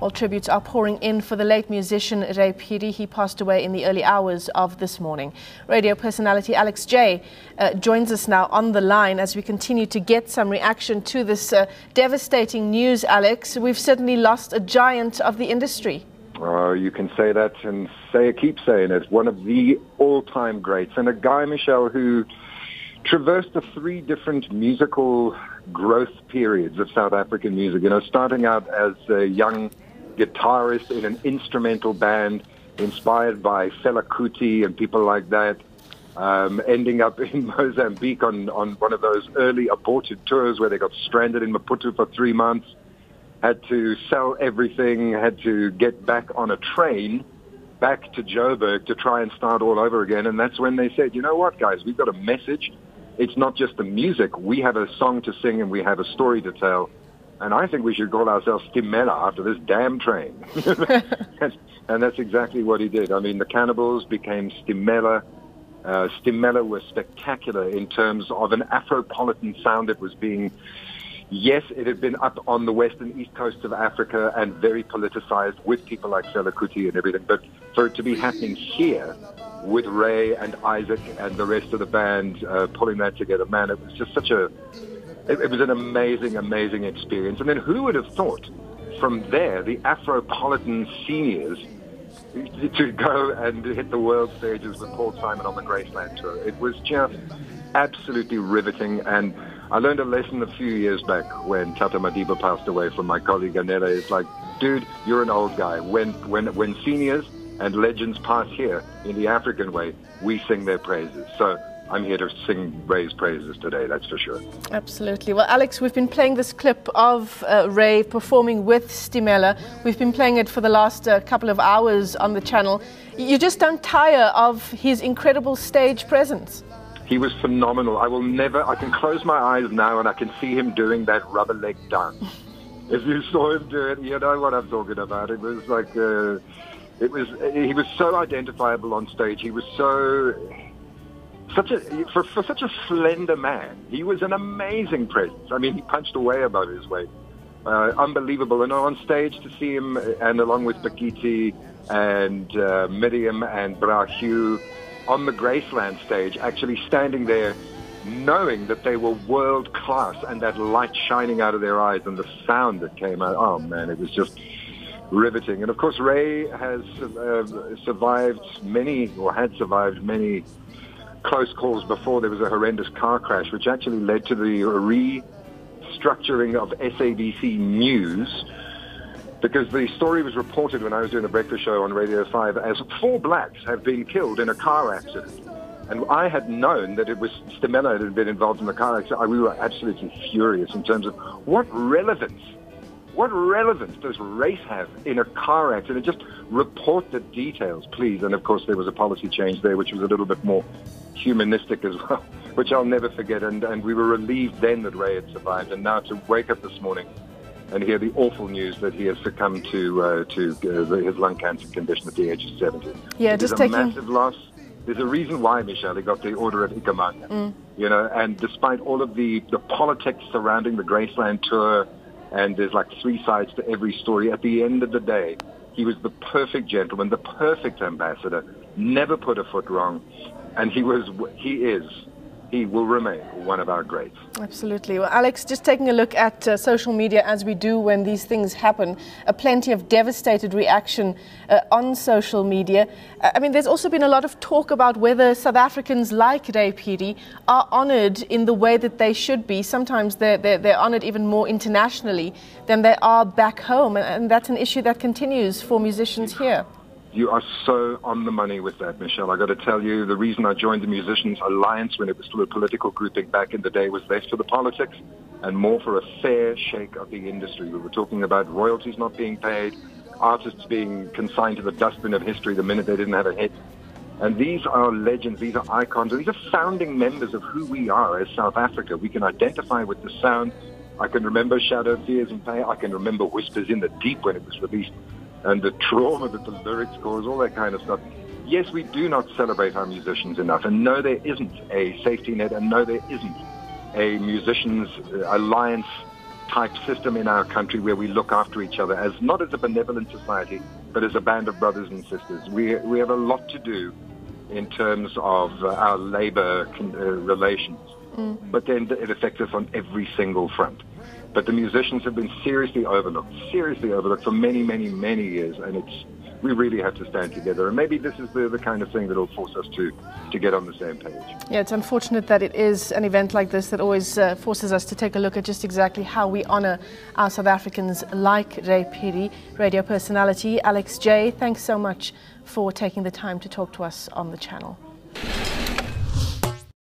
Well, tributes are pouring in for the late musician Ray Phiri. He passed away in the early hours of this morning. Radio personality Alex J joins us now on the line as we continue to get some reaction to this devastating news, Alex. We've certainly lost a giant of the industry. Oh, you can say that and keep saying it. One of the all-time greats, and a guy, Michelle, who traversed the three different musical growth periods of South African music. You know, starting out as a young guitarist in an instrumental band inspired by Fela Kuti and people like that, ending up in Mozambique on one of those early aborted tours where they got stranded in Maputo for 3 months, had to sell everything, had to get back on a train back to Joburg to try and start all over again. And that's when they said, you know what, guys, we've got a message. It's not just the music. We have a song to sing and we have a story to tell. And I think we should call ourselves Stimela after this damn train. And that's exactly what he did. I mean, the Cannibals became Stimela. Stimela was spectacular in terms of an Afropolitan sound that was being... Yes, it had been up on the western east coast of Africa and very politicized with people like Fela Kuti and everything. But for it to be happening here with Ray and Isaac and the rest of the band pulling that together, man, it was just such a... It was an amazing, amazing experience. And then who would have thought from there, the Afropolitan seniors, to go and hit the world stages with Paul Simon on the Graceland tour. It was just absolutely riveting. And I learned a lesson a few years back when Tata Madiba passed away from my colleague Anela. It's like, dude, you're an old guy. When seniors and legends pass here in the African way, we sing their praises. So I'm here to sing Ray's praises today, that's for sure. Absolutely. Well, Alex, we've been playing this clip of Ray performing with Stimela. We've been playing it for the last couple of hours on the channel. You just don't tire of his incredible stage presence. He was phenomenal. I can close my eyes now and I can see him doing that rubber leg dance. If you saw him do it, you know what I'm talking about. It was like, he was so identifiable on stage. He was for such a slender man, he was an amazing presence. I mean, he punched away above his weight. Unbelievable. And on stage to see him, and along with Bakiti and Miriam and Bra Hugh, on the Graceland stage, actually standing there knowing that they were world class and that light shining out of their eyes and the sound that came out. Oh, man, it was just riveting. And, of course, Ray has survived many close calls before. There was a horrendous car crash which actually led to the restructuring of SABC News, because the story was reported when I was doing a breakfast show on Radio 5 as 4 blacks have been killed in a car accident. And I had known that it was Stimela that had been involved in the car accident. We were absolutely furious in terms of what relevance does race have in a car accident? Just report the details, please. And, of course, there was a policy change there, which was a little bit more humanistic as well, which I'll never forget. And we were relieved then that Ray had survived. And now to wake up this morning and hear the awful news that he has succumbed to his lung cancer condition at the age of 70. Yeah, it is a massive loss. There's a reason why, Michelle, he got the Order of Icamanga. You know, and despite all of the politics surrounding the Graceland tour, and there's like 3 sides to every story, at the end of the day, he was the perfect gentleman, the perfect ambassador, never put a foot wrong, and he will remain one of our greats. Absolutely. Well, Alex, just taking a look at social media as we do when these things happen, plenty of devastated reaction on social media. I mean, there's also been a lot of talk about whether South Africans like Ray Phiri are honoured in the way that they should be. Sometimes they're honoured even more internationally than they are back home, and that's an issue that continues for musicians here. You are so on the money with that, Michelle. I got to tell you, the reason I joined the Musicians Alliance when it was still a political grouping back in the day was less for the politics and more for a fair shake of the industry. We were talking about royalties not being paid, artists being consigned to the dustbin of history the minute they didn't have a hit. And these are legends, these are icons, these are founding members of who we are as South Africa. We can identify with the sound. I can remember Shadow, Fears and Pain. I can remember Whispers in the Deep when it was released, and the trauma that the lyrics cause, all that kind of stuff. Yes, we do not celebrate our musicians enough, and no, there isn't a safety net, and no, there isn't a musicians alliance type system in our country where we look after each other as not as a benevolent society, but as a band of brothers and sisters. We have a lot to do in terms of our labor relations, but then it affects us on every single front. But the musicians have been seriously overlooked for many, many, many years, and we really have to stand together. And maybe this is the kind of thing that will force us to get on the same page. Yeah, it's unfortunate that it is an event like this that always forces us to take a look at just exactly how we honour our South Africans like Ray Phiri, radio personality. Alex J, thanks so much for taking the time to talk to us on the channel.